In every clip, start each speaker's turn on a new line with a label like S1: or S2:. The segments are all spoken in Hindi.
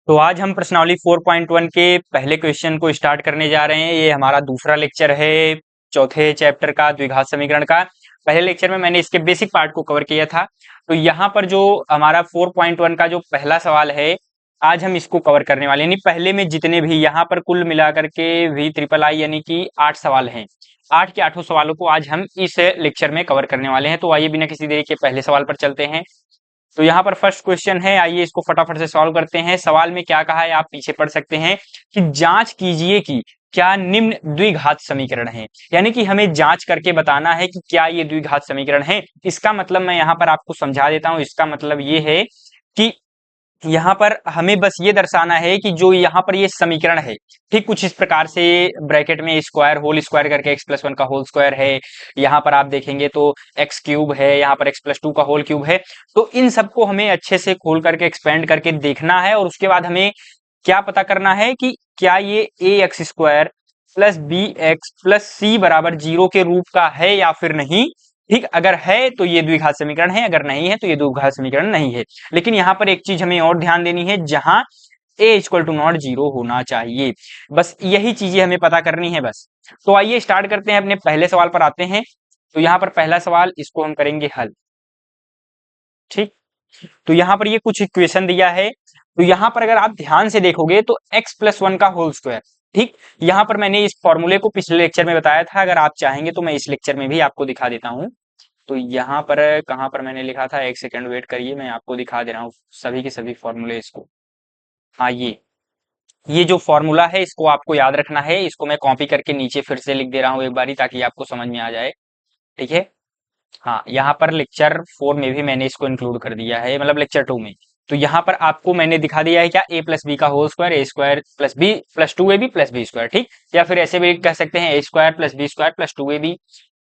S1: तो आज हम प्रश्नावली 4.1 के पहले क्वेश्चन को स्टार्ट करने जा रहे हैं। ये हमारा दूसरा लेक्चर है चौथे चैप्टर का द्विघात समीकरण का। पहले लेक्चर में मैंने इसके बेसिक पार्ट को कवर किया था। तो यहाँ पर जो हमारा 4.1 का जो पहला सवाल है, आज हम इसको कवर करने वाले हैं। यानी पहले में जितने भी यहाँ पर कुल मिलाकर के VIII यानी कि 8 सवाल हैं। 8 के 8 सवालों को आज हम इस लेक्चर में कवर करने वाले हैं। तो आइए बिना किसी देरी के पहले सवाल पर चलते हैं। तो यहाँ पर फर्स्ट क्वेश्चन है, आइए इसको फटाफट से सॉल्व करते हैं। सवाल में क्या कहा है आप पीछे पढ़ सकते हैं कि जांच कीजिए कि क्या निम्न द्विघात समीकरण है। यानी कि हमें जांच करके बताना है कि क्या ये द्विघात समीकरण है। इसका मतलब मैं यहाँ पर आपको समझा देता हूँ। इसका मतलब ये है कि यहाँ पर हमें बस ये दर्शाना है कि जो यहाँ पर ये समीकरण है, ठीक कुछ इस प्रकार से ब्रैकेट में स्क्वायर होल स्क्वायर करके x+1 का होल स्क्वायर है। यहाँ पर आप देखेंगे तो x क्यूब है, यहाँ पर x+2 का होल क्यूब है। तो इन सबको हमें अच्छे से खोल करके एक्सपेंड करके देखना है और उसके बाद हमें क्या पता करना है कि क्या ये ax² plus bx plus c बराबर 0 के रूप का है या फिर नहीं। ठीक, अगर है तो ये द्विघात समीकरण है, अगर नहीं है तो ये द्विघात समीकरण नहीं है। लेकिन यहाँ पर एक चीज हमें और ध्यान देनी है, जहां a इक्वल टू नॉट 0 होना चाहिए। बस यही चीजें हमें पता करनी है बस। तो आइए स्टार्ट करते हैं, अपने पहले सवाल पर आते हैं। तो यहाँ पर पहला सवाल, इसको हम करेंगे हल। ठीक, तो यहाँ पर ये कुछ इक्वेशन दिया है। तो यहाँ पर अगर आप ध्यान से देखोगे तो x+1 का होल स्क्वायर, ठीक, यहाँ पर मैंने इस फॉर्मूले को पिछले लेक्चर में बताया था। अगर आप चाहेंगे तो मैं इस लेक्चर में भी आपको दिखा देता हूँ। तो यहाँ पर कहाँ पर मैंने लिखा था, एक सेकंड वेट करिए, मैं आपको दिखा दे रहा हूँ सभी के सभी फॉर्मूले इसको। हाँ, ये जो फॉर्मूला है इसको आपको याद रखना है। इसको मैं कॉपी करके नीचे फिर से लिख दे रहा हूँ एक बारी, ताकि आपको समझ में आ जाए। ठीक है, हाँ, यहाँ पर लेक्चर 4 में भी मैंने इसको इंक्लूड कर दिया है, मतलब लेक्चर 2 में। तो यहाँ पर आपको मैंने दिखा दिया है क्या, a+b का whole square, a² plus b plus 2ab plus b², ठीक। या फिर ऐसे भी कह सकते हैं a² plus b² plus 2ab।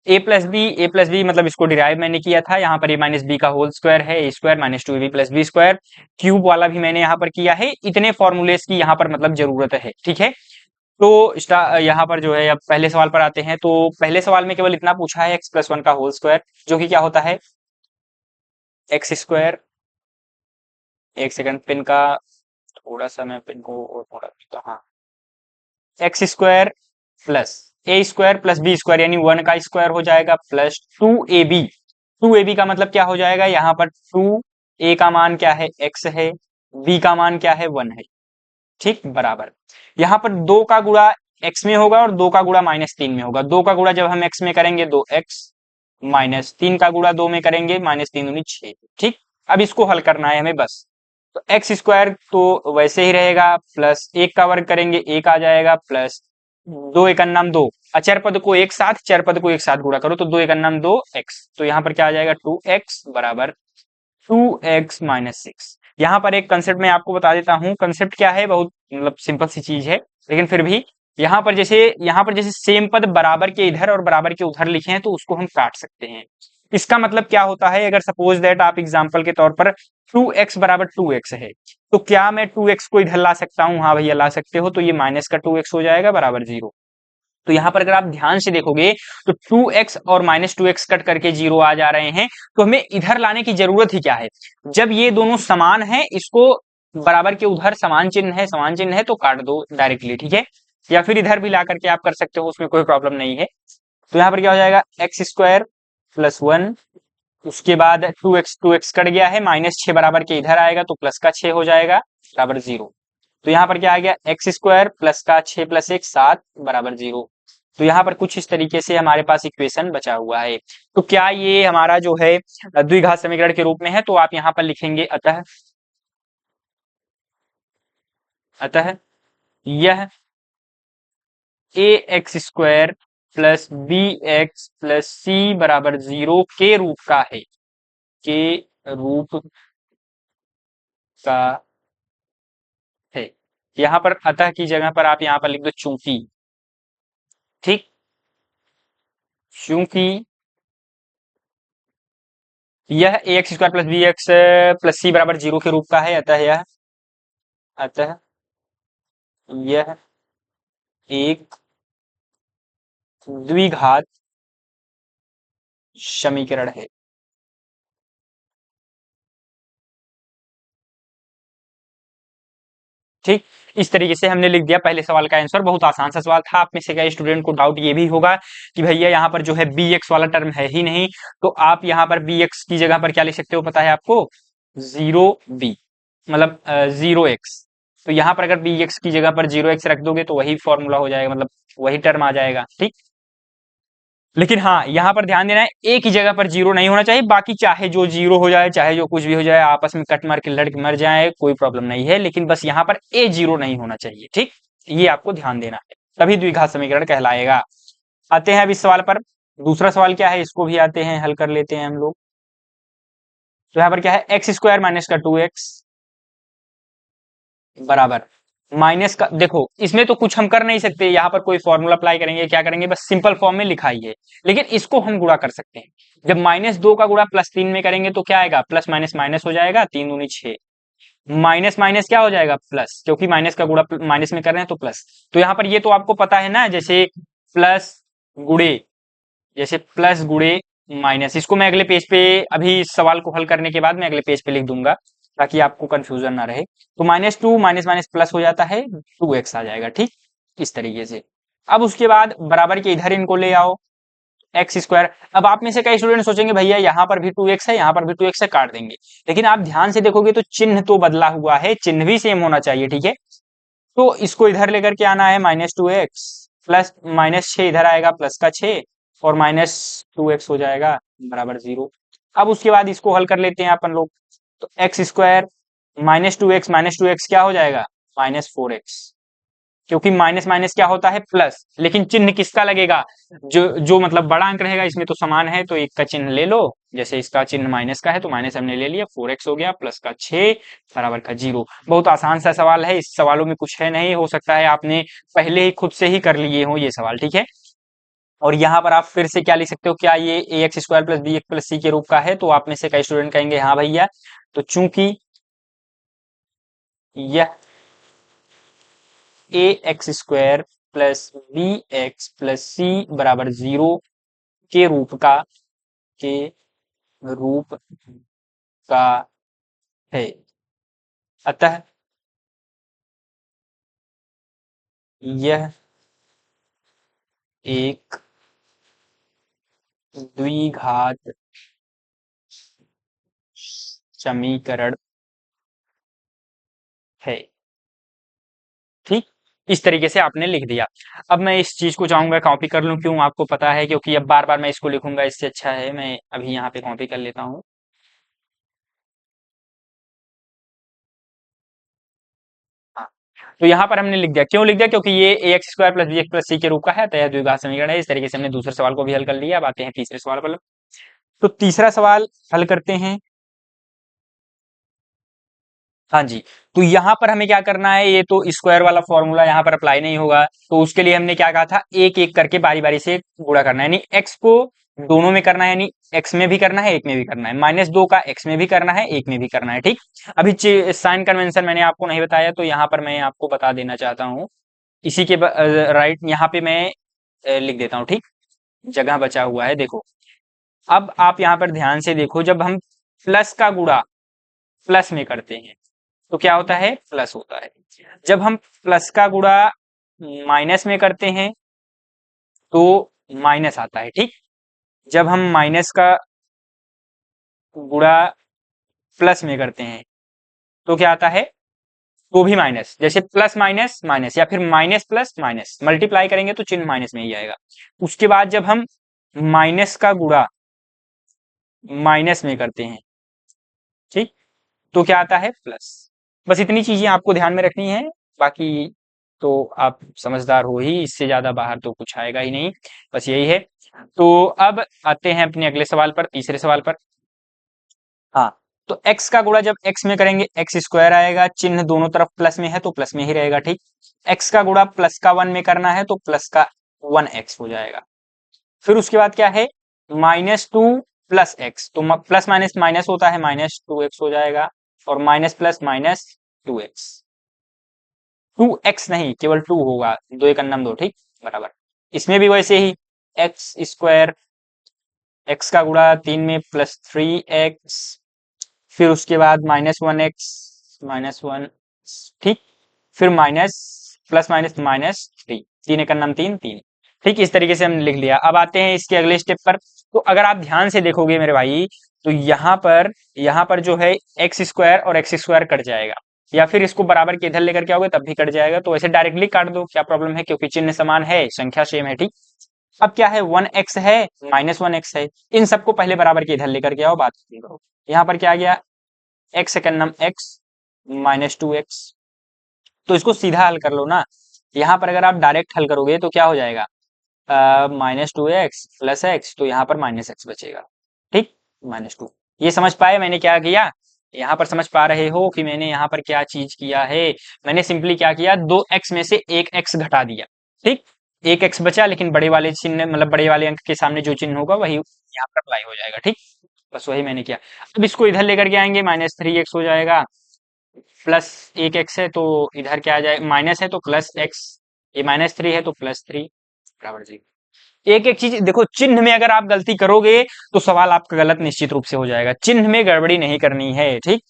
S1: a+b मतलब इसको डिराइव मैंने किया था। यहाँ पर a-b का होल स्क्वायर है, a² minus 2ab plus b²। Cube वाला भी मैंने यहाँ पर किया है। इतने फॉर्मूलेस की यहाँ पर मतलब जरूरत है, ठीक है। तो यहाँ पर जो है, अब पहले सवाल पर आते हैं। तो पहले सवाल में केवल इतना पूछा है x+1 का होल स्क्वायर, जो कि क्या होता है x²। एक सेकंड, पिन का थोड़ा सा मैं पिन को और थोड़ा, तो हाँ, x² plus a² plus b² यानी 1 का स्क्वायर हो जाएगा, प्लस 2ab। 2ab का मतलब क्या हो जाएगा, यहाँ पर 2a का मान क्या है, x है, b का मान क्या है, 1 है। ठीक, बराबर। यहाँ पर 2 का गुणा x में होगा और 2 का गुणा -3 में होगा। 2 का गुणा जब हम x में करेंगे 2x, -3 का गुणा 2 में करेंगे -3 दूनी 6। ठीक, अब इसको हल करना है हमें बस। तो x² तो वैसे ही रहेगा, प्लस 1 का वर्ग करेंगे 1 आ जाएगा, प्लस 2 1 2, अचर पद को एक साथ, चर पद को एक साथ गुणा करो तो 2 1 2x। तो यहाँ पर क्या आ जाएगा, 2x बराबर 2x माइनस 6। यहाँ पर एक कंसेप्ट मैं आपको बता देता हूँ। कंसेप्ट क्या है, बहुत मतलब सिंपल सी चीज है, लेकिन फिर भी यहाँ पर जैसे सेम पद बराबर के इधर और बराबर के उधर लिखे हैं तो उसको हम काट सकते हैं। इसका मतलब क्या होता है, अगर सपोज दैट आप एग्जांपल के तौर पर 2x बराबर 2x है, तो क्या मैं 2x को इधर ला सकता हूँ, हाँ भैया ला सकते हो। तो ये माइनस का 2x हो जाएगा बराबर 0। तो यहाँ पर अगर आप ध्यान से देखोगे तो 2x और -2x कट करके 0 आ जा रहे हैं। तो हमें इधर लाने की जरूरत ही क्या है, जब ये दोनों समान है, इसको बराबर के उधर समान चिन्ह है तो काट दो डायरेक्टली, ठीक है। या फिर इधर भी ला करके आप कर सकते हो, उसमें कोई प्रॉब्लम नहीं है। तो यहाँ पर क्या हो जाएगा, x² प्लस 1, उसके बाद 2x कट गया है, -6 बराबर के इधर आएगा तो प्लस का 6 हो जाएगा बराबर 0। तो यहाँ पर क्या आ गया, x² प्लस का 6 प्लस 1 7 बराबर 0। तो यहाँ पर कुछ इस तरीके से हमारे पास इक्वेशन बचा हुआ है। तो क्या ये हमारा जो है द्विघात समीकरण के रूप में है, तो आप यहाँ पर लिखेंगे अतः यह ax² plus bx plus c बराबर 0 के रूप का है, के रूप का है। यहाँ पर अतः की जगह पर आप यहाँ पर लिख दो चूंकि। ठीक, चूंकि यह ax² plus bx plus c बराबर 0 के रूप का है, अतः यह एक द्विघात समीकरण है। ठीक, इस तरीके से हमने लिख दिया पहले सवाल का आंसर। बहुत आसान सा सवाल था। आप में से कई स्टूडेंट को डाउट ये भी होगा कि भैया यहाँ पर जो है बी एक्स वाला टर्म है ही नहीं, तो आप यहाँ पर बी एक्स की जगह पर क्या लिख सकते हो पता है आपको? जीरो बी, मतलब जीरो एक्स। तो यहाँ पर अगर बी एक्स की जगह पर जीरो एक्स रख दोगे तो वही फॉर्मूला हो जाएगा, मतलब वही टर्म आ जाएगा। ठीक, लेकिन हाँ यहाँ पर ध्यान देना है, एक ही जगह पर जीरो नहीं होना चाहिए। बाकी चाहे जो जीरो हो जाए, चाहे जो कुछ भी हो जाए, आपस में कट मार के लड़के मर जाए, कोई प्रॉब्लम नहीं है, लेकिन बस यहाँ पर ए जीरो नहीं होना चाहिए। ठीक, ये आपको ध्यान देना है, तभी द्विघात समीकरण कहलाएगा। आते हैं अब इस सवाल पर। दूसरा सवाल क्या है, इसको भी आते हैं, हल कर लेते हैं हम लोग। तो यहाँ पर क्या है, एक्स स्क्वायर माइनस का टू एक्स बराबर माइनस का, देखो इसमें तो कुछ हम कर नहीं सकते, यहाँ पर कोई फॉर्मूला अप्लाई करेंगे, क्या करेंगे, बस सिंपल फॉर्म में लिखाई है। लेकिन इसको हम गुणा कर सकते हैं। जब माइनस दो का गुणा प्लस तीन में करेंगे तो क्या आएगा, प्लस माइनस माइनस हो जाएगा, तीन दूनी छह, माइनस माइनस क्या हो जाएगा, प्लस, क्योंकि माइनस का गुणा माइनस में कर रहे हैं तो प्लस। तो यहाँ पर ये तो आपको पता है ना, जैसे प्लस गुणे, जैसे प्लस गुणे माइनस, इसको मैं अगले पेज पे, अभी इस सवाल को हल करने के बाद मैं अगले पेज पे लिख दूंगा ताकि आपको कंफ्यूजन ना रहे। तो minus two minus minus plus हो जाता है, टू एक्स आ जाएगा। ठीक, इस तरीके से। अब उसके बाद बराबर के इधर इनको ले आओ, एक्स स्क्वायर। अब आप में से कई स्टूडेंट सोचेंगे भैया यहाँ पर भी टू एक्स है, यहाँ पर भी टू एक्स है, काट देंगे। लेकिन आप ध्यान से देखोगे तो चिन्ह तो बदला हुआ है, चिन्ह भी सेम होना चाहिए। ठीक है, तो इसको इधर लेकर के आना है, minus two x plus minus छह इधर आएगा, प्लस का छह, और माइनस टू एक्स हो जाएगा बराबर जीरो। अब उसके बाद इसको हल कर लेते हैं अपन लोग। तो x square minus two x क्या हो जाएगा, माइनस फोर एक्स, क्योंकि माइनस माइनस क्या होता है, प्लस। लेकिन चिन्ह किसका लगेगा, जो जो मतलब बड़ा अंक रहेगा, इसमें तो समान है तो एक का चिन्ह ले लो। जैसे इसका चिन्ह माइनस का है तो माइनस हमने ले लिया, फोर एक्स हो गया, प्लस का छह बराबर का जीरो। बहुत आसान सा सवाल है, इस सवालों में कुछ है नहीं, हो सकता है आपने पहले ही खुद से ही कर लिए हो ये सवाल। ठीक है, और यहाँ पर आप फिर से क्या लिख सकते हो, क्या ये a x square plus b x plus c के रूप का है? तो आप में से कई स्टूडेंट कहेंगे हाँ भैया। तो चूंकि यह a x square plus b x plus c बराबर जीरो के रूप का, के रूप का है, अतः यह एक द्विघात समीकरण है। ठीक, इस तरीके से आपने लिख दिया। अब मैं इस चीज को चाहूंगा कॉपी कर लूं, क्यों आपको पता है, क्योंकि अब बार बार मैं इसको लिखूंगा, इससे अच्छा है मैं अभी यहाँ पे कॉपी कर लेता हूँ। हाँ, तो यहाँ पर हमने लिख दिया, क्यों लिख दिया, क्योंकि ये a x square plus b x plus c के रूप का है, तो यह द्विघात समीकरण है। इस तरीके से हमने दूसरे सवाल को भी हल कर लिया। अब आते हैं तीसरे सवाल पर। तो तीसरा सवाल हल करते हैं। हाँ जी, तो यहाँ पर हमें क्या करना है, ये तो स्क्वायर वाला फॉर्मूला यहाँ पर अप्लाई नहीं होगा, तो उसके लिए हमने क्या कहा था, एक एक करके बारी बारी से गुणा करना है, यानी एक्स को दोनों में करना है, यानी एक्स में भी करना है, एक में भी करना है। माइनस दो का एक्स में भी करना है, एक में भी करना है। ठीक, अभी साइन कन्वेंशन मैंने आपको नहीं बताया, तो यहाँ पर मैं आपको बता देना चाहता हूँ। इसी के राइट यहाँ पे मैं लिख देता हूँ। ठीक, जगह बचा हुआ है, देखो। अब आप यहाँ पर ध्यान से देखो, जब हम प्लस का गुणा प्लस में करते हैं तो क्या होता है, प्लस होता है। जब हम प्लस का गुणा माइनस में करते हैं तो माइनस आता है। ठीक, जब हम माइनस का गुणा प्लस में करते हैं तो क्या आता है, तो भी माइनस। जैसे प्लस माइनस माइनस, या फिर माइनस प्लस माइनस, मल्टीप्लाई करेंगे तो चिन्ह माइनस में ही आएगा। उसके बाद जब हम माइनस का गुणा माइनस में करते हैं, ठीक, तो क्या आता है, प्लस। बस इतनी चीजें आपको ध्यान में रखनी है, बाकी तो आप समझदार हो ही, इससे ज्यादा बाहर तो कुछ आएगा ही नहीं, बस यही है। तो अब आते हैं अपने अगले सवाल पर, तीसरे सवाल पर। हाँ, तो x का गुणा जब x में करेंगे एक्स स्क्वायर आएगा, चिन्ह दोनों तरफ प्लस में है तो प्लस में ही रहेगा। ठीक, x का गुणा प्लस का वन में करना है तो प्लस का वन एक्स हो जाएगा। फिर उसके बाद क्या है, माइनस टू प्लस एक्स, तो प्लस माइनस माइनस होता है, माइनस टू एक्स हो जाएगा, और minus plus minus two X, two X नहीं केवल टू होगा, दो एक अन्नम दो। ठीक, बराबर। इसमें भी वैसे ही, एक्स स्क्वायर, एक्स का गुणा तीन में प्लस थ्री एक्स, फिर उसके बाद minus one x minus one. ठीक, फिर माइनस प्लस माइनस माइनस 3, 3 एक नाम 3 3। ठीक, इस तरीके से हमने लिख लिया। अब आते हैं इसके अगले स्टेप पर। तो अगर आप ध्यान से देखोगे मेरे भाई, तो यहाँ पर जो है एक्स स्क्वायर और एक्स स्क्वायर कट जाएगा, या फिर इसको बराबर के इधर लेकर के आओगे तब भी कट जाएगा। तो ऐसे डायरेक्टली काट दो, क्या प्रॉब्लम है, क्योंकि चिन्ह समान है, संख्या सेम है। ठीक, अब क्या है, 1x है माइनस 1x है, इन सबको पहले बराबर के इधर लेकर के आओ, बात खत्म करो। यहाँ पर क्या आ गया, x सेकंड नम x माइनस 2x। तो इसको सीधा हल कर लो ना। यहाँ पर अगर आप डायरेक्ट हल करोगे तो क्या हो जाएगा, -2x प्लस एक्स, तो यहाँ पर माइनस एक्स बचेगा। ठीक, -2। ये समझ पाए मैंने क्या किया, यहाँ पर समझ पा रहे हो कि मैंने यहाँ पर क्या चीज किया है। मैंने सिंपली क्या किया, 2x में से एक x घटा दिया। ठीक, एक x बचा, लेकिन बड़े वाले चिन्ह मतलब बड़े वाले अंक के सामने जो चिन्ह होगा वही यहाँ पर अप्लाई हो जाएगा। ठीक, बस वही मैंने किया। अब इसको इधर लेकर के आएंगे, -3x हो जाएगा, प्लस एक एक्स है तो इधर क्या आ जाएगा, माइनस है तो प्लस एक्स, ये -3 है तो +3 बराबर 0। एक एक चीज देखो, चिन्ह में अगर आप गलती करोगे तो सवाल आपका गलत निश्चित रूप से हो जाएगा। चिन्ह में गड़बड़ी नहीं करनी है। ठीक,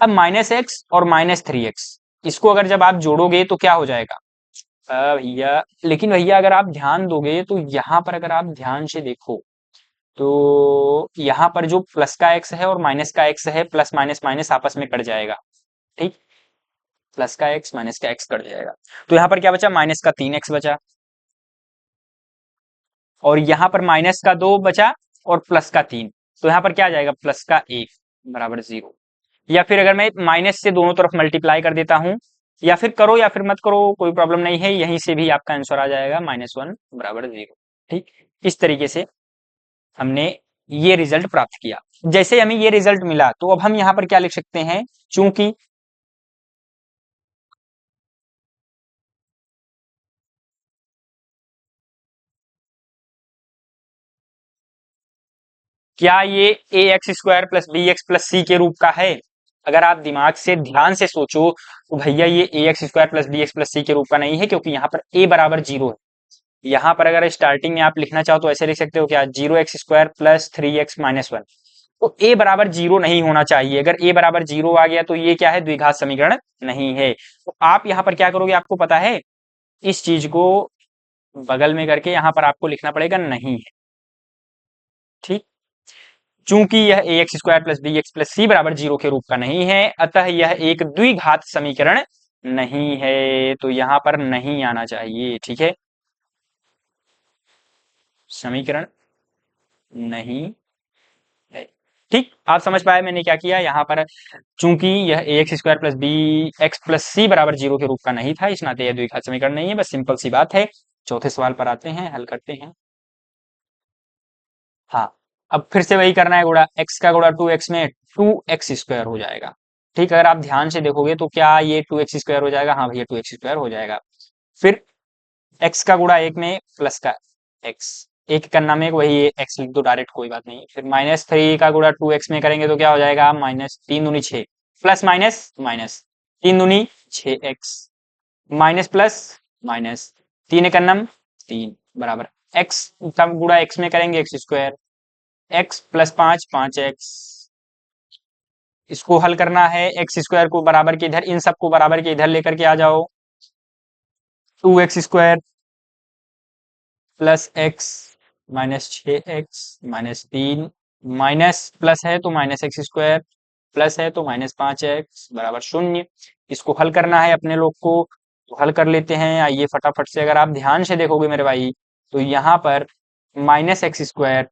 S1: अब -x और -3x, इसको अगर जब आप जोड़ोगे तो क्या हो जाएगा, भैया, लेकिन भैया अगर आप ध्यान दोगे तो यहाँ पर अगर आप ध्यान से देखो तो यहाँ पर जो प्लस का x है और माइनस का x है, प्लस माइनस माइनस आपस में कट जाएगा। ठीक, प्लस का x माइनस का x कट जाएगा, तो यहाँ पर क्या बचा, माइनस का 3x बचा, और यहाँ पर माइनस का 2 बचा और प्लस का 3, तो यहाँ पर क्या आ जाएगा, प्लस का 1 बराबर 0। या फिर अगर मैं माइनस से दोनों तरफ मल्टीप्लाई कर देता हूं, या फिर करो या फिर मत करो, कोई प्रॉब्लम नहीं है, यहीं से भी आपका आंसर आ जाएगा, -1 बराबर 0। ठीक, इस तरीके से हमने ये रिजल्ट प्राप्त किया। जैसे हमें ये रिजल्ट मिला तो अब हम यहाँ पर क्या लिख सकते हैं, चूंकि क्या ये a x square plus b x plus c के रूप का है। अगर आप दिमाग से ध्यान से सोचो तो भैया ये a x square plus b x plus c के रूप का नहीं है, क्योंकि यहाँ पर ए बराबर 0 है। यहाँ पर अगर स्टार्टिंग में आप लिखना चाहो तो ऐसे लिख सकते हो, क्या 0x square plus 3x minus 1। तो ए बराबर 0 नहीं होना चाहिए। अगर ए बराबर 0 आ गया तो ये क्या है, द्विघात समीकरण नहीं है। तो आप यहाँ पर क्या करोगे, आपको पता है, इस चीज को बगल में करके यहाँ पर आपको लिखना पड़ेगा नहीं है। ठीक, चूंकि यह a x square plus b x plus c बराबर 0 के रूप का नहीं है, अतः यह एक द्विघात समीकरण नहीं है, तो यहां पर नहीं आना चाहिए। ठीक है, समीकरण नहीं है। ठीक, आप समझ पाए मैंने क्या किया यहाँ पर, चूंकि यह a x square plus b x plus c बराबर 0 के रूप का नहीं था, इस नाते यह द्विघात समीकरण नहीं है। बस सिंपल सी बात है। चौथे सवाल पर आते हैं, हल करते हैं। हाँ, अब फिर से वही करना है गुणा, x का गुणा 2x में 2x स्क्वायर हो जाएगा। ठीक, अगर आप ध्यान से देखोगे तो क्या ये 2x स्क्वायर हो जाएगा, हाँ भैया 2x स्क्वायर हो जाएगा। फिर x का गुणा 1 में प्लस का x, एक करना में वही x लिख दो डायरेक्ट, कोई बात नहीं। फिर -3 का गुणा 2x में करेंगे तो क्या हो जाएगा, -3×2=6, plus minus minus 3×2=6x, minus plus minus 3×3 बराबर x का गुणा x में करेंगे x square, x plus 5 5x। इसको हल करना है, एक्स स्क्वायर को बराबर के इधर, इन सबको बराबर के इधर लेकर के आ जाओ, 2x square plus x -6x -3, minus plus है तो -x स्क्वायर, प्लस है तो -5x बराबर 0। इसको हल करना है अपने लोग को, तो हल कर लेते हैं। आइए फटाफट से, अगर आप ध्यान से देखोगे मेरे भाई तो यहाँ पर -x स्क्वायर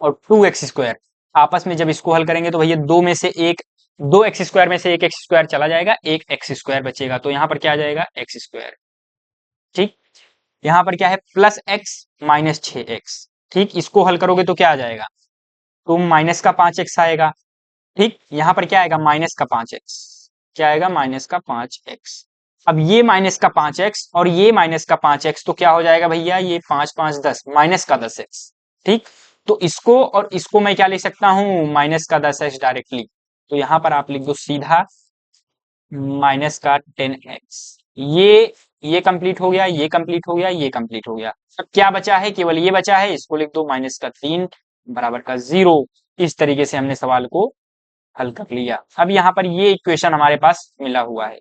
S1: और 2x स्क्वायर आपस में जब इसको हल करेंगे तो भैया दो में से एक, 2x स्क्वायर में से एक x स्क्वायर चला जाएगा, एक x स्क्वायर बचेगा, तो यहाँ पर क्या आ जाएगा, x स्क्वायर। ठीक, यहाँ पर क्या है, प्लस x -6x। ठीक, इसको हल करोगे तो क्या आ जाएगा, तो माइनस का 5x आएगा। ठीक, यहाँ पर क्या आएगा, माइनस का 5x, क्या आएगा, माइनस का 5x। अब ये माइनस का 5x और ये माइनस का 5x, तो क्या हो जाएगा भैया, ये 5 5 10 माइनस का 10x। ठीक, तो इसको और इसको मैं क्या लिख सकता हूं, माइनस का 10x डायरेक्टली, तो यहां पर आप लिख दो सीधा माइनस का 10x। ये कंप्लीट हो गया, ये कंप्लीट हो गया, ये कंप्लीट हो गया। अब क्या बचा है, केवल ये बचा है, इसको लिख दो माइनस का 3 बराबर का 0। इस तरीके से हमने सवाल को हल कर लिया। अब यहाँ पर ये इक्वेशन हमारे पास मिला हुआ है।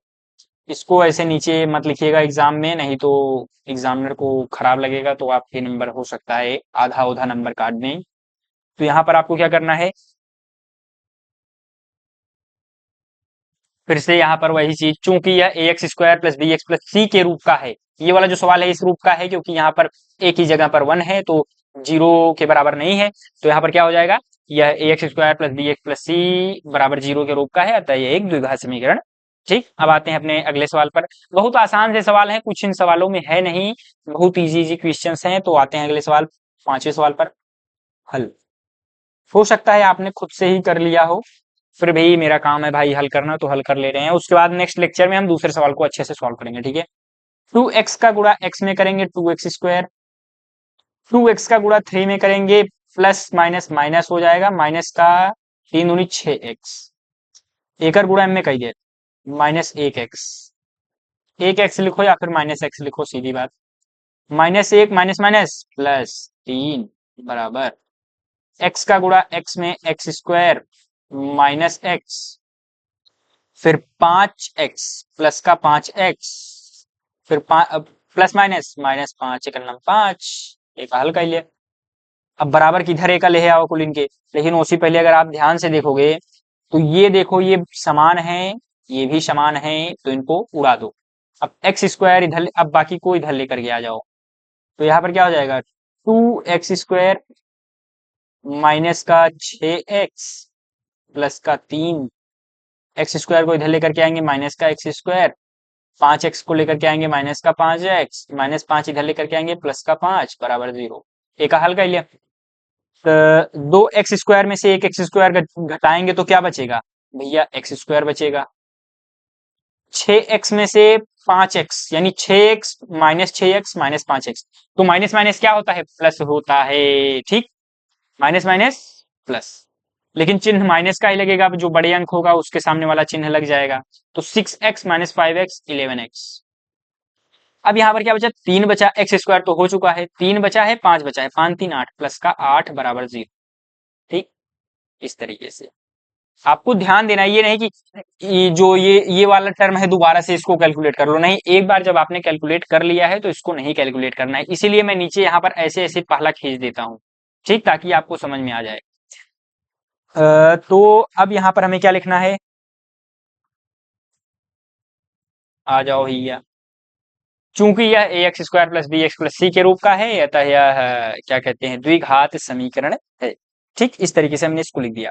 S1: इसको ऐसे नीचे मत लिखिएगा एग्जाम में, नहीं तो एग्जामिनर को खराब लगेगा, तो आपके नंबर हो सकता है आधा आधा नंबर काट दें। तो यहाँ पर आपको क्या करना है, फिर से यहाँ पर वही चीज, चूंकि यह a x square plus b x plus c के रूप का है, ये वाला जो सवाल है इस रूप का है, क्योंकि यहाँ पर एक ही जगह पर वन है तो जीरो के बराबर नहीं है, तो यहाँ पर क्या हो जाएगा, यह a x square plus b x plus c बराबर जीरो के रूप का है, अतः यह एक द्विघात समीकरण। ठीक, अब आते हैं अपने अगले सवाल पर। बहुत आसान से सवाल है, कुछ इन सवालों में है नहीं, बहुत इजी इजी क्वेश्चन हैं। तो आते हैं अगले सवाल, पांचवें सवाल पर। हल, हो सकता है आपने खुद से ही कर लिया हो, फिर भी मेरा काम है भाई हल करना, तो हल कर ले रहे हैं। उसके बाद नेक्स्ट लेक्चर में हम दूसरे सवाल को अच्छे से सॉल्व करेंगे, ठीक है। 2x का गुणा x में करेंगे 2x स्क्वायर, 2x का गुणा 3 में करेंगे प्लस माइनस माइनस हो जाएगा, माइनस का 3 दूनी 6x, एक और गुणा m में कहिए माइनस 1x, 1x लिखो या फिर माइनस x लिखो, सीधी बात। माइनस एक माइनस माइनस प्लस 3 बराबर x का गुणा x में x स्क्वायर माइनस x, फिर 5x प्लस का 5x, फिर प्लस माइनस माइनस 5 एक नंबर 5, एक हल कर लिया। अब बराबर किधर एक ले आओ कुल इनके, लेकिन उससे पहले अगर आप ध्यान से देखोगे तो ये देखो ये समान है, ये भी समान है, तो इनको उड़ा दो। अब एक्स स्क्वायर इधर, अब बाकी को इधर लेकर के आ जाओ, तो यहाँ पर क्या हो जाएगा, 2x स्क्वायर माइनस का 6x प्लस का 3, एक्स स्क्वायर को इधर लेकर के आएंगे माइनस का एक्स स्क्वायर, 5x को लेकर के आएंगे माइनस का 5x, माइनस 5 इधर लेकर के आएंगे प्लस का 5 बराबर 0, एक हल कर लिया। तो दो एक्स स्क्वायर में से एक एक्स स्क्वायर घटाएंगे तो क्या बचेगा भैया, एक्स स्क्वायर बचेगा। 6x में से 5x यानी 6x minus 6x minus 5x, तो माइनस माइनस क्या होता है, प्लस होता है। ठीक, माइनस माइनस प्लस, लेकिन चिन्ह माइनस का ही लगेगा, जो बड़े अंक होगा उसके सामने वाला चिन्ह लग जाएगा। तो 6x माइनस 5x 11x। अब यहाँ पर क्या बचा, 3 बचा, एक्स स्क्वायर तो हो चुका है, 3 बचा है, 5 बचा है, 5 3 8 प्लस का 8 बराबर 0। ठीक, इस तरीके से आपको ध्यान देना है, ये नहीं कि ये वाला टर्म है दोबारा से इसको कैलकुलेट कर लो, नहीं, एक बार जब आपने कैलकुलेट कर लिया है तो इसको नहीं कैलकुलेट करना है, इसीलिए मैं नीचे यहाँ पर ऐसे ऐसे पहला खींच देता हूँ, ठीक, ताकि आपको समझ में आ जाए। तो अब यहाँ पर हमें क्या लिखना है, आ जाओ भैया, चूंकि यह a x square plus b x plus c के रूप का है, अतः यह क्या कहते हैं, द्विघात समीकरण है। ठीक, इस तरीके से हमने इसको लिख दिया।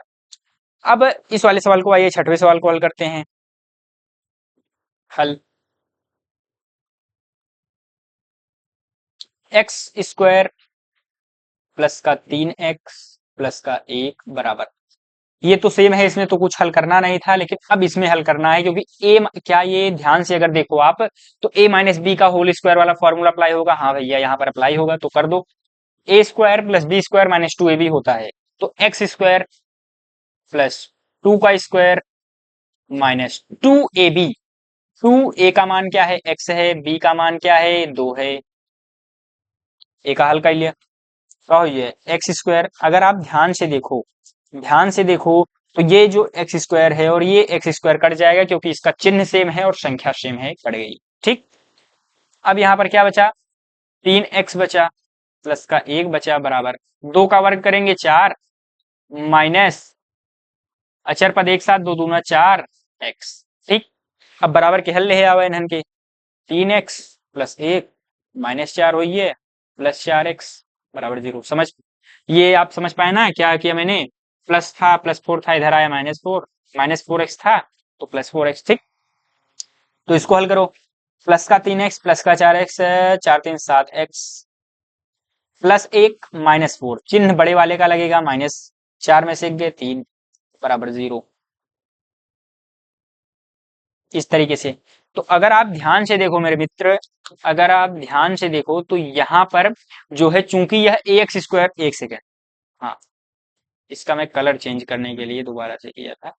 S1: अब इस वाले सवाल को, आइए छठवें सवाल को हल करते हैं। हल, एक्स स्क्वायर प्लस का 3x प्लस का 1 बराबर, ये तो सेम है, इसमें तो कुछ हल करना नहीं था, लेकिन अब इसमें हल करना है, क्योंकि ए क्या, ये ध्यान से अगर देखो आप, तो a माइनस बी का होल स्क्वायर वाला फॉर्मूला अप्लाई होगा, हाँ भैया यहाँ पर अप्लाई होगा, तो कर दो। A square plus b square minus 2ab होता है, तो एक्स स्क्वायर प्लस 2 का स्क्वायर माइनस 2ab, 2a का मान क्या है, x है, b का मान क्या है, 2 है, a का हल कर लिया। तो ये एक्स स्क्वायर, अगर आप ध्यान से देखो, ध्यान से देखो, तो ये जो एक्स स्क्वायर है और ये एक्स स्क्वायर कट जाएगा, क्योंकि इसका चिन्ह सेम है और संख्या सेम है, कट गई। ठीक, अब यहाँ पर क्या बचा, 3x बचा प्लस का 1 बचा बराबर, 2 का वर्ग करेंगे 4 माइनस अचर पद एक साथ, 2 दूना 4x। ठीक, अब बराबर के हल ले आवे इन्हन के, 3x प्लस 1 माइनस 4 हुई है प्लस 4x बराबर 0। समझ, ये आप समझ पाए ना क्या किया मैंने, प्लस था प्लस 4 था, इधर आया -4, -4x था तो +4x। ठीक, तो इसको हल करो, प्लस का 3x प्लस का 4x, 4 3 7x प्लस 1 -4, चिन्ह बड़े वाले का लगेगा, -4 में से गए 3 बराबर 0, इस तरीके से। तो अगर आप ध्यान से देखो मेरे मित्र, अगर आप ध्यान से देखो तो यहाँ पर जो है, चूंकि यह ए एक्स स्क्वायर, एक सेकेंड, हाँ, इसका मैं कलर चेंज करने के लिए दोबारा से किया था,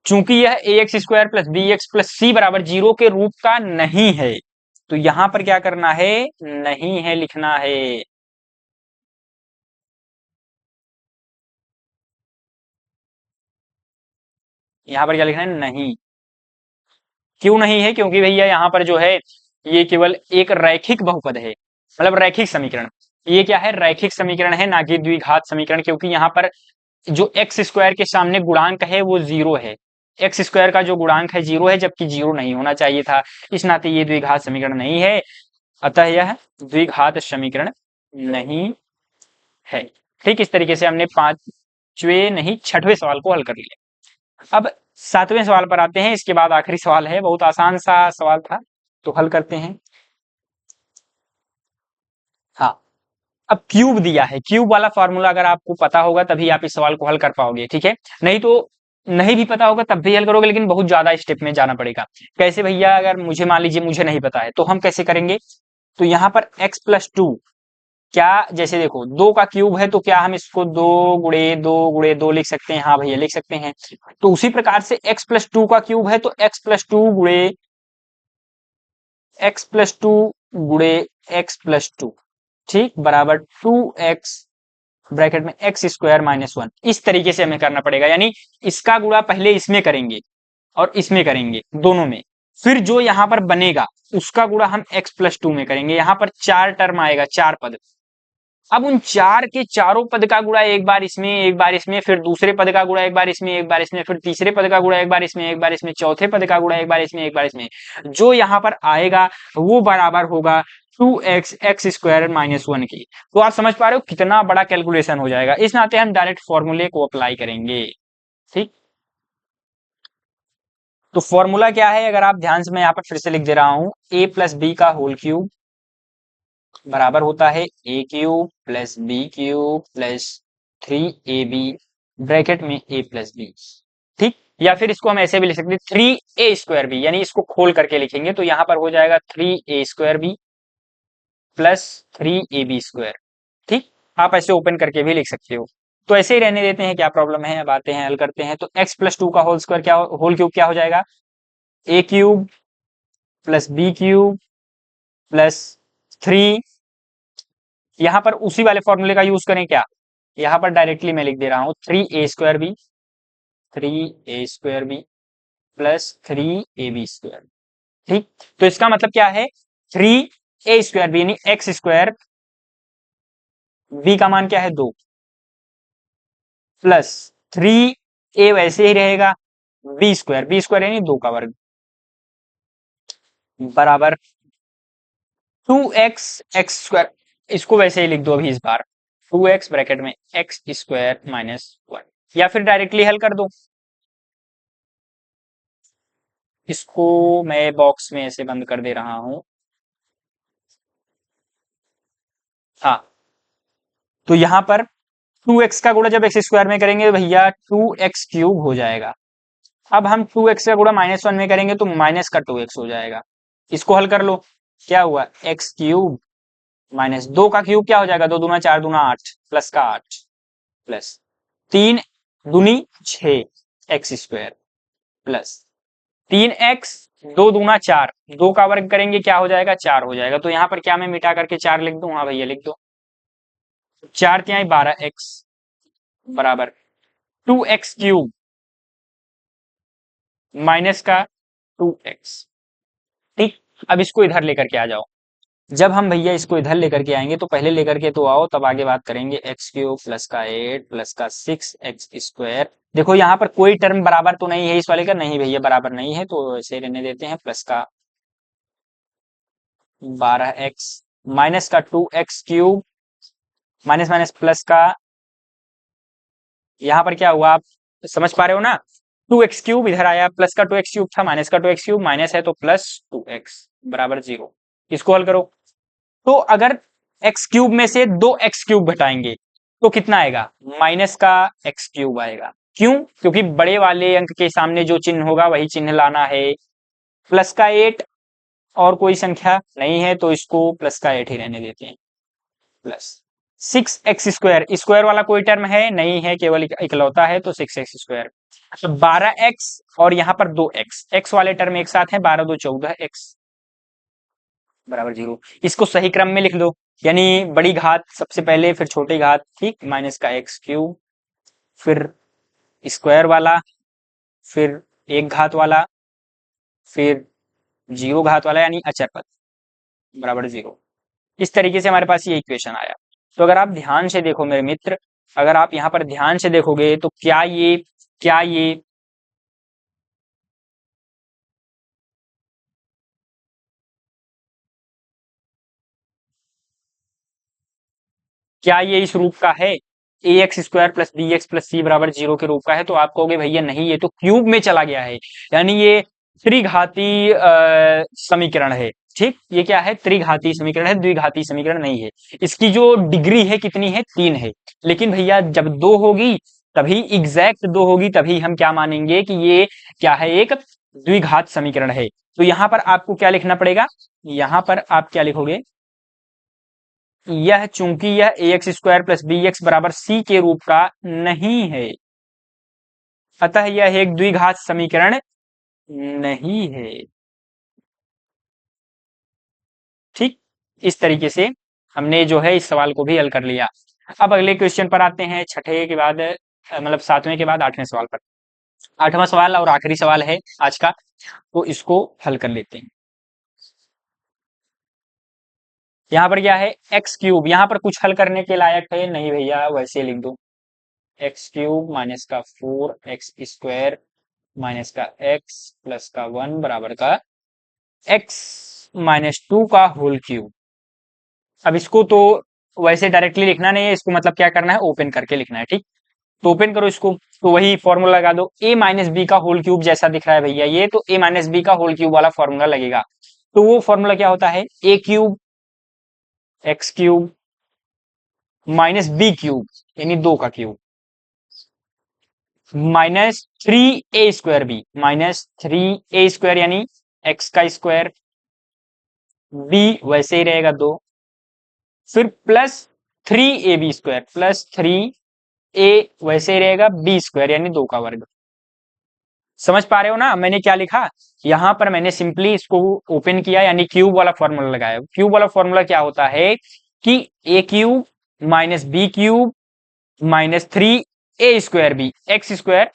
S1: चूंकि यह a x square plus b x plus c बराबर 0 के रूप का नहीं है, तो यहां पर क्या करना है, नहीं है लिखना है। यहां पर क्या लिखना है, नहीं। क्यों नहीं है? क्योंकि भैया यहाँ पर जो है ये केवल एक रैखिक बहुपद है, मतलब रैखिक समीकरण। ये क्या है? रैखिक समीकरण है, ना कि द्विघात समीकरण, क्योंकि यहाँ पर जो एक्स स्क्वायर के सामने गुणांक है वो जीरो है। एक्स स्क्वायर का जो गुणांक है जीरो है, जबकि जीरो नहीं होना चाहिए था। इस नाते ये द्विघात समीकरण नहीं है, अतः यह द्विघात समीकरण नहीं है। ठीक इस तरीके से हमने पांचवें नहीं छठवें सवाल को हल कर लिया। अब सातवें सवाल पर आते हैं, इसके बाद आखिरी सवाल है, बहुत आसान सा सवाल था, तो हल करते हैं। हाँ, अब क्यूब दिया है, क्यूब वाला फॉर्मूला अगर आपको पता होगा तभी आप इस सवाल को हल कर पाओगे, ठीक है? नहीं तो नहीं भी पता होगा तब भी हल करोगे, लेकिन बहुत ज्यादा स्टेप में जाना पड़ेगा। कैसे भैया? अगर मुझे मान लीजिए मुझे नहीं पता है तो हम कैसे करेंगे? तो यहाँ पर x+2, क्या जैसे देखो दो का क्यूब है तो क्या हम इसको दो गुणे दो लिख सकते हैं? हाँ भैया लिख सकते हैं। तो उसी प्रकार से x+2 का क्यूब है तो x+2 ठीक बराबर 2x ब्रैकेट में x² - 1। इस तरीके से हमें करना पड़ेगा, यानी इसका गुणा पहले इसमें करेंगे और इसमें करेंगे, दोनों में। फिर जो यहां पर बनेगा उसका गुणा हम x+2 में करेंगे। यहां पर 4 टर्म आएगा, 4 पद। अब उन चार के चारों पद का गुणा एक बार इसमें, एक बार इसमें, फिर दूसरे पद का गुणा एक बार इसमें, एक बार इसमें, फिर तीसरे पद का गुणा एक बार इसमें, एक बार इसमें, चौथे पद का गुणा एक बार इसमें, एक बार इसमें। जो यहाँ पर आएगा वो बराबर होगा 2x(x²-1) की। तो आप समझ पा रहे हो कितना बड़ा कैलकुलेशन हो जाएगा। इस नाते हम डायरेक्ट फॉर्मूले को अप्लाई करेंगे। ठीक, तो फॉर्मूला क्या है? अगर आप ध्यान से, मैं यहाँ पर फिर से लिख दे रहा हूं, a+b का होल क्यूब बराबर होता है a³ + b³ + 3ab ब्रैकेट में a+b। ठीक, या फिर इसको हम ऐसे भी लिख सकते हैं 3a²b, यानी इसको खोल करके लिखेंगे तो यहां पर हो जाएगा 3a²b + 3ab²। ठीक, आप ऐसे ओपन करके भी लिख सकते हो। तो ऐसे ही रहने देते हैं, क्या प्रॉब्लम है? अब आते हैं हल करते हैं। तो x+2 का होल क्यूब क्या हो जाएगा? a³ + b³ + 3। यहां पर उसी वाले फॉर्मूले का यूज करें क्या? यहां पर डायरेक्टली मैं लिख दे रहा हूं 3a²b + 3ab²। ठीक, तो इसका मतलब क्या है? 3a²b यानी x², b का मान क्या है? 2 प्लस 3a वैसे ही रहेगा, b² यानी 2 का वर्ग बराबर 2x(x²), इसको वैसे ही लिख दो अभी इस बार, 2x ब्रैकेट में x² - 1, या फिर डायरेक्टली हल कर दो। इसको मैं बॉक्स में ऐसे बंद कर दे रहा हूं। हाँ, तो यहां पर 2x का गुणा जब x² में करेंगे भैया 2x³ हो जाएगा। अब हम 2x का गुणा -1 में करेंगे तो माइनस का 2x हो जाएगा। इसको हल कर लो, क्या हुआ? x³ - 2 का क्यूब क्या हो जाएगा? 2 दूना 4 दूना 8 प्लस का 8 प्लस 3 दूनी 6 x² प्लस 3x 2 दूना 4, 2 का वर्ग करेंगे क्या हो जाएगा? 4 हो जाएगा। तो यहाँ पर क्या मैं मिटा करके 4 लिख दूं? हाँ भैया लिख दो। 4 तिहाई 12x बराबर 2x³ माइनस का 2x। ठीक, अब इसको इधर लेकर के आ जाओ। जब हम भैया इसको इधर लेकर के आएंगे तो पहले लेकर के तो आओ, तब आगे बात करेंगे। x³ प्लस का 8 प्लस का 6x²। देखो यहाँ पर कोई टर्म बराबर तो नहीं है इस वाले का, नहीं भैया बराबर नहीं है, तो ऐसे रहने देते हैं। प्लस का 12x माइनस का 2x³ माइनस माइनस प्लस का, यहाँ पर क्या हुआ आप समझ पा रहे हो ना? 2x³ इधर आया, प्लस का 2x³ था, माइनस का 2x³ माइनस है तो प्लस 2x बराबर 0। इसको हल करो तो अगर x³ में से 2x³ घटाएंगे तो कितना आएगा? माइनस का x³ आएगा। क्यों? क्योंकि बड़े वाले अंक के सामने जो चिन्ह होगा वही चिन्ह लाना है। प्लस का 8 और कोई संख्या नहीं है तो इसको प्लस का 8 ही रहने देते हैं। प्लस 6x², स्क्वायर वाला कोई टर्म है नहीं है, केवल इकलौता है तो 6x²। तो 12x और यहाँ पर 2x, x वाले टर्म एक साथ हैं, 12 2 14x बराबर 0। इसको सही क्रम में लिख लो, यानी बड़ी घात सबसे पहले, फिर छोटी घात। ठीक, माइनस का x³ फिर स्क्वायर वाला, फिर एक घात वाला, फिर जीरो घात वाला यानी अचर पद बराबर जीरो। इस तरीके से हमारे पास ये इक्वेशन आया। तो अगर आप ध्यान से देखो मेरे मित्र, अगर आप यहाँ पर ध्यान से देखोगे तो क्या ये इस रूप का है, a x square plus b x plus c बराबर जीरो के रूप का है? तो आप कहोगे भैया नहीं, ये तो क्यूब में चला गया है, यानी ये त्रिघाती समीकरण है। ठीक, ये क्या है? त्रिघाती समीकरण है, द्विघाती समीकरण नहीं है। इसकी जो डिग्री है कितनी है? 3 है। लेकिन भैया जब दो होगी तभी, एग्जैक्ट दो होगी तभी हम क्या मानेंगे कि ये क्या है? एक द्विघात समीकरण है। तो यहां पर आपको क्या लिखना पड़ेगा? यहां पर आप क्या लिखोगे? यह चूंकि यह a x square plus b x बराबर सी के रूप का नहीं है, अतः यह एक द्विघात समीकरण नहीं है। ठीक, इस तरीके से हमने जो है इस सवाल को भी हल कर लिया। अब अगले क्वेश्चन पर आते हैं, छठे के बाद मतलब सातवें के बाद आठवें सवाल पर। आठवां सवाल और आखिरी सवाल है आज का, तो इसको हल कर लेते हैं। यहाँ पर क्या है? एक्स क्यूब, यहाँ पर कुछ हल करने के लायक है नहीं भैया, वैसे लिख दो। एक्स क्यूब माइनस का 4 एक्स स्क्वायर माइनस का एक्स प्लस का 1 बराबर का एक्स माइनस 2 का होल क्यूब। अब इसको तो वैसे डायरेक्टली लिखना नहीं है, इसको मतलब क्या करना है? ओपन करके लिखना है। ठीक, तो ओपन करो इसको, तो वही फॉर्मूला लगा दो, ए माइनस बी का होल क्यूब जैसा दिख रहा है भैया ये, तो ए माइनस बी का होल क्यूब वाला फॉर्मूला लगेगा। तो वो फॉर्मूला क्या होता है? A cube x cube minus B cube यानी 2 का cube minus 3a² minus 3a² यानी एक्स का स्क्वायर, बी वैसे ही रहेगा 2, फिर प्लस 3ab² प्लस 3a वैसे ही रहेगा, b² यानी 2 का वर्ग। समझ पा रहे हो ना मैंने क्या लिखा? यहां पर मैंने सिंपली इसको ओपन किया यानी क्यूब वाला फॉर्मूला लगाया। क्यूब वाला फॉर्मूला क्या होता है कि a cube minus B cube minus 3a² b x square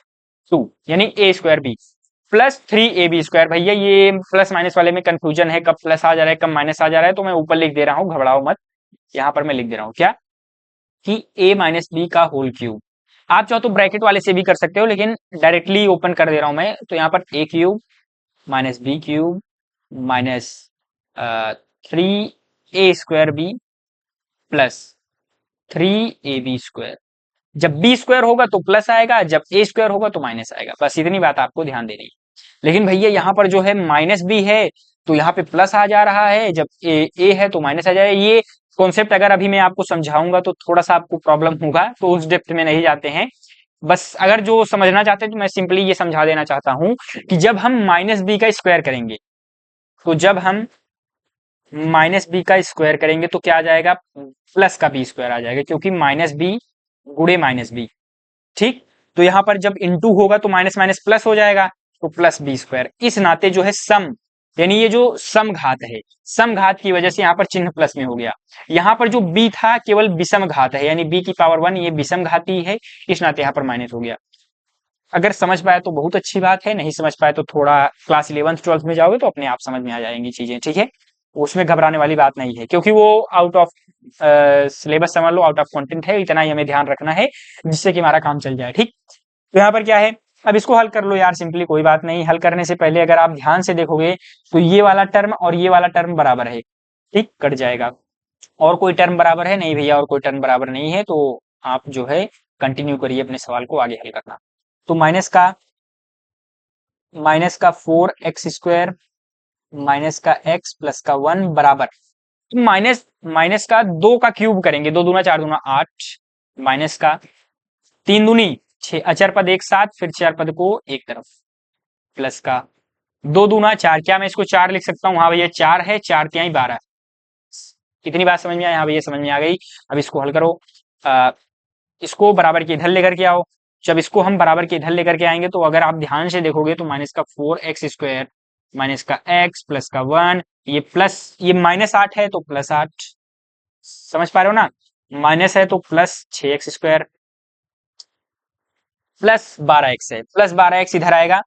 S1: 2 यानी a²b प्लस 3ab²। भैया ये प्लस माइनस वाले में कंफ्यूजन है, कब प्लस आ जा रहा है कब माइनस आ जा रहा है, तो मैं ऊपर लिख दे रहा हूं, घबराओ मत। यहां पर मैं लिख दे रहा हूं क्या कि a माइनस बी का होल क्यूब। आप चाहो तो ब्रैकेट वाले से भी कर सकते हो, लेकिन डायरेक्टली ओपन कर दे रहा हूं मैं। तो यहाँ पर a cube minus B cube minus 3a² B plus 3ab²। जब b² होगा तो प्लस आएगा, जब a² होगा तो माइनस आएगा, बस इतनी बात आपको ध्यान देनी है। लेकिन भैया यहाँ पर जो है माइनस बी है तो यहाँ पे प्लस आ जा रहा है, जब ए है तो माइनस आ जाएगा। ये कॉन्सेप्ट अगर अभी मैं आपको समझाऊंगा तो थोड़ा सा आपको प्रॉब्लम होगा, तो उस डेप्थ में नहीं जाते हैं। बस अगर जो समझना चाहते हैं तो मैं सिंपली ये समझा देना चाहता हूं कि जब हम माइनस बी का स्क्वायर करेंगे, तो जब हम माइनस बी का स्क्वायर करेंगे तो क्या आ जाएगा? प्लस का b² आ जाएगा, क्योंकि माइनस बी गुड़े माइनस बी। ठीक, तो यहां पर जब इंटू होगा तो माइनस माइनस प्लस हो जाएगा, तो प्लस b²। इस नाते जो है सम, यानी ये जो सम घात है, सम घात की वजह से यहाँ पर चिन्ह प्लस में हो गया। यहाँ पर जो b था केवल विषम घात है, यानी b की पावर 1, ये विषम घाती है, इस नाते यहाँ पर माइनस हो गया। अगर समझ पाए तो बहुत अच्छी बात है, नहीं समझ पाए तो थोड़ा क्लास 11th 12th में जाओगे तो अपने आप समझ में आ जाएंगी चीजें। ठीक है, उसमें घबराने वाली बात नहीं है, क्योंकि वो आउट ऑफ सिलेबस समझ लो, आउट ऑफ कंटेंट है, इतना ही हमें ध्यान रखना है जिससे कि हमारा काम चल जाए। ठीक, तो यहाँ पर क्या है? अब इसको हल कर लो यार सिंपली, कोई बात नहीं। हल करने से पहले अगर आप ध्यान से देखोगे तो ये वाला टर्म और ये वाला टर्म बराबर है। ठीक, कट जाएगा। और कोई टर्म बराबर है? नहीं भैया, और कोई टर्म बराबर नहीं है। तो आप जो है कंटिन्यू करिए अपने सवाल को आगे हल करना। तो माइनस का 4x² माइनस का x प्लस का 1 बराबर माइनस माइनस का 2 का क्यूब करेंगे, 2 दूना 4 दूना 8 माइनस का 3 दूनी 6 अचर पद एक साथ, फिर चार पद को एक तरफ, प्लस का 2 दूना 4। क्या मैं इसको 4 लिख सकता हूँ? हाँ भैया 4 है, 4 तिहाई 12। कितनी बात समझ में आई? हाँ भैया समझ में आ गई। अब इसको हल करो, इसको बराबर के इधर लेकर के आओ। जब इसको हम बराबर के इधर लेकर के आएंगे तो अगर आप ध्यान से देखोगे तो माइनस का 4x² माइनस का x प्लस का 1, ये प्लस ये -8 है तो +8। समझ पा रहे हो ना? माइनस है तो प्लस 6x² प्लस 12x है, प्लस 12x इधर आएगा,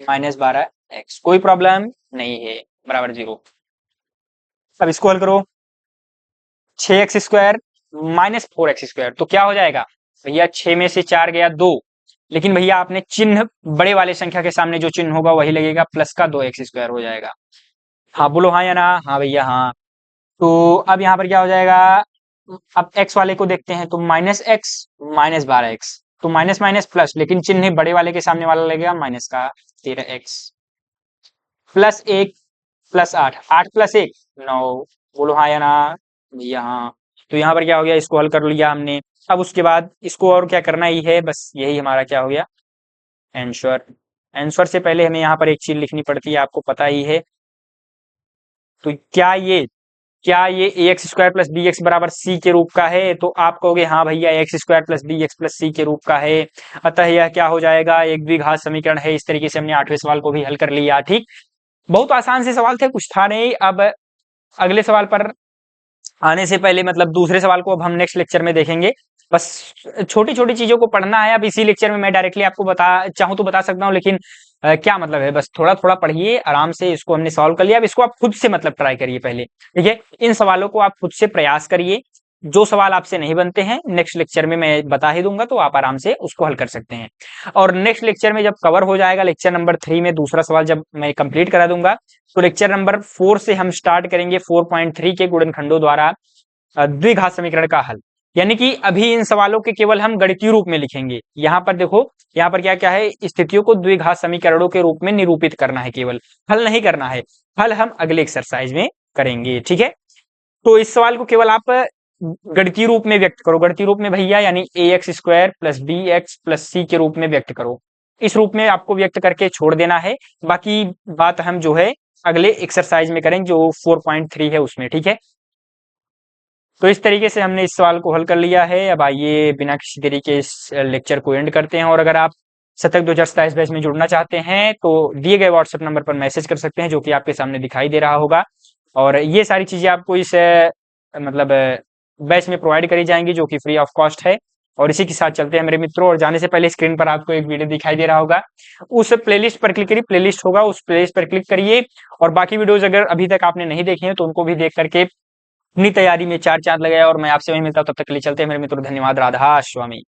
S1: -12x। कोई प्रॉब्लम नहीं है, बराबर 0। अब इसको हल करो, 6x² माइनस 4x², तो क्या हो जाएगा भैया, 6 में से 4 गया 2, लेकिन भैया आपने चिन्ह बड़े वाले संख्या के सामने जो चिन्ह होगा वही लगेगा, प्लस का 2x² हो जाएगा। हाँ बोलो हाँ या ना, हाँ भैया हाँ। तो अब यहाँ पर क्या हो जाएगा, अब x वाले को देखते हैं, तो -x माइनस 12x, तो माइनस माइनस प्लस, लेकिन चिन्ह बड़े वाले के सामने वाला लगेगा माइनस का 13x, प्लस 1 प्लस 8, 8 प्लस 1 9, बोलो हाँ या ना भैया हाँ। तो यहाँ पर क्या हो गया, इसको हल कर लिया हमने। अब उसके बाद इसको और क्या करना ही है, बस यही हमारा क्या हो गया, आंसर। आंसर से पहले हमें यहाँ पर एक चीज लिखनी पड़ती है, आपको पता ही है। तो क्या ये ax² प्लस bx बराबर c के रूप का है, तो आप कहोगे हाँ भैया ax² plus bx plus c के रूप का है, अतः यह क्या हो जाएगा, एक द्विघात समीकरण है। इस तरीके से हमने 8वें सवाल को भी हल कर लिया। ठीक, बहुत आसान से सवाल थे, कुछ था नहीं। अब अगले सवाल पर आने से पहले, मतलब दूसरे सवाल को अब हम नेक्स्ट लेक्चर में देखेंगे। बस छोटी छोटी चीजों को पढ़ना है। अब इसी लेक्चर में मैं डायरेक्टली आपको चाहूँ तो बता सकता हूँ, लेकिन क्या मतलब है, बस थोड़ा थोड़ा पढ़िए आराम से। इसको हमने सॉल्व कर लिया, अब इसको आप खुद से मतलब ट्राई करिए पहले, ठीक है। इन सवालों को आप खुद से प्रयास करिए, जो सवाल आपसे नहीं बनते हैं नेक्स्ट लेक्चर में मैं बता ही दूंगा, तो आप आराम से उसको हल कर सकते हैं। और नेक्स्ट लेक्चर में जब कवर हो जाएगा, लेक्चर नंबर 3 में दूसरा सवाल जब मैं कंप्लीट करा दूंगा, तो लेक्चर नंबर 4 से हम स्टार्ट करेंगे 4.3 के गुणनखंडों द्वारा द्विघात समीकरण का हल। यानी कि अभी इन सवालों के केवल हम गणितीय रूप में लिखेंगे। यहाँ पर देखो, यहाँ पर क्या क्या है, स्थितियों को द्विघात समीकरणों के रूप में निरूपित करना है, केवल हल नहीं करना है। हल हम अगले एक्सरसाइज में करेंगे, ठीक है। तो इस सवाल को केवल आप गणितीय रूप में व्यक्त करो। गणितीय रूप में भैया यानी ax² plus bx plus c के रूप में व्यक्त करो। इस रूप में आपको व्यक्त करके छोड़ देना है। बाकी बात हम जो है अगले एक्सरसाइज में करेंगे, जो 4.3 है उसमें, ठीक है। तो इस तरीके से हमने इस सवाल को हल कर लिया है। अब आइए बिना किसी देरी के इस लेक्चर को एंड करते हैं। और अगर आप शतक 2027 बैच में जुड़ना चाहते हैं तो दिए गए व्हाट्सएप नंबर पर मैसेज कर सकते हैं, जो कि आपके सामने दिखाई दे रहा होगा। और ये सारी चीजें आपको इस मतलब बैच में प्रोवाइड करी जाएंगी, जो कि फ्री ऑफ कॉस्ट है। और इसी के साथ चलते हैं मेरे मित्रों। और जाने से पहले स्क्रीन पर आपको एक वीडियो दिखाई दे रहा होगा, उस प्लेलिस्ट पर क्लिक करिए, प्लेलिस्ट होगा उस प्लेलिस्ट पर क्लिक करिए। और बाकी वीडियोज अगर अभी तक आपने नहीं देखे हैं तो उनको भी देख करके अपनी तैयारी में 4 चांद लगाया। और मैं आपसे वही मिलता हूं, तब तक के लिए चलते हैं मेरे मित्रों, धन्यवाद, राधा स्वामी।